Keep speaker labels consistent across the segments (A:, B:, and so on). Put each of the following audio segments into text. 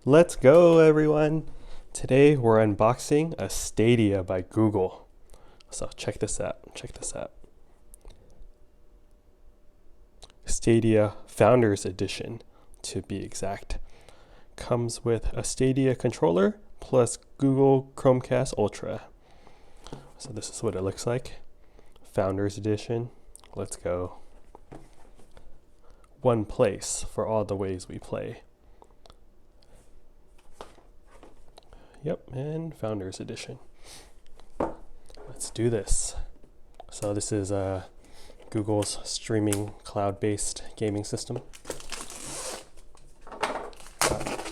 A: Let's go, everyone. Today we're unboxing a Stadia by Google. So check this out. Stadia Founders Edition, to be exact. Comes with a Stadia controller plus Google Chromecast Ultra. So this is what it looks like. Founders Edition. Let's go. One place for all the ways we play. Yep, and Founders Edition. Let's do this. So this is Google's streaming cloud-based gaming system.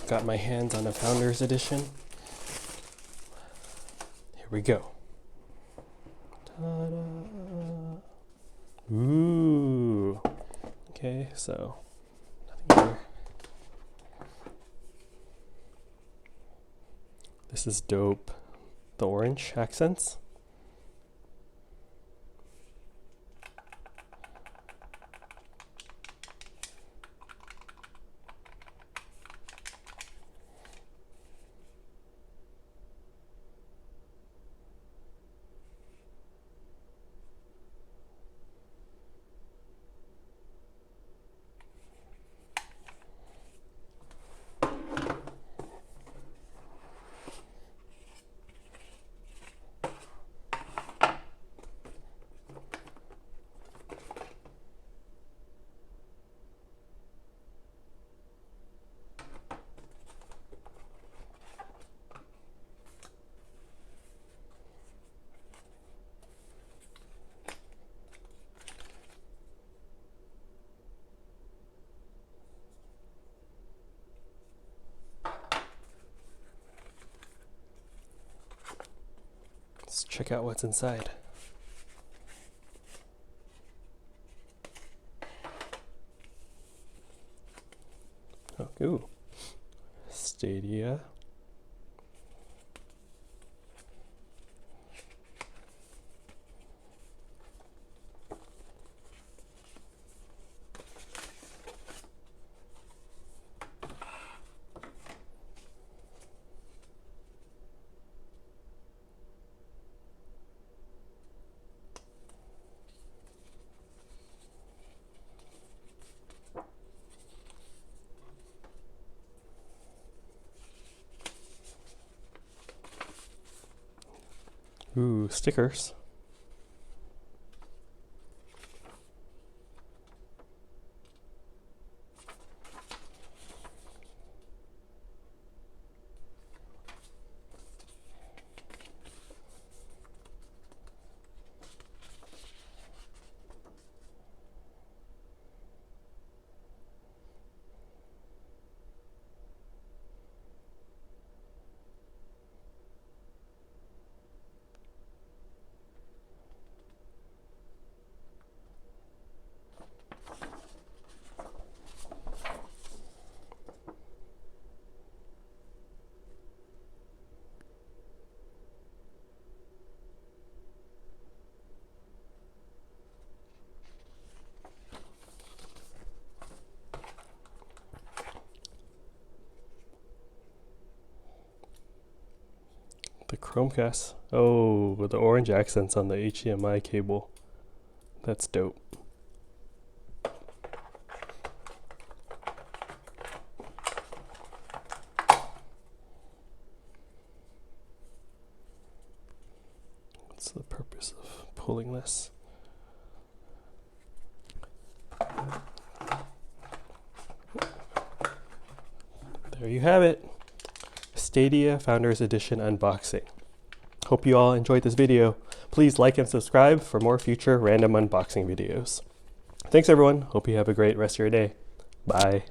A: Got my hands on a Founders Edition. Here we go. Ta-da. Ooh. Okay, so nothing here. This is dope. The orange accents. Let's check out what's inside. Oh, ooh. Stadia. Ooh, stickers. The Chromecast. Oh, with the orange accents on the HDMI cable. That's dope. What's the purpose of pulling this? There you have it. Stadia Founders Edition unboxing. Hope you all enjoyed this video. Please like and subscribe for more future random unboxing videos. Thanks everyone. Hope you have a great rest of your day. Bye.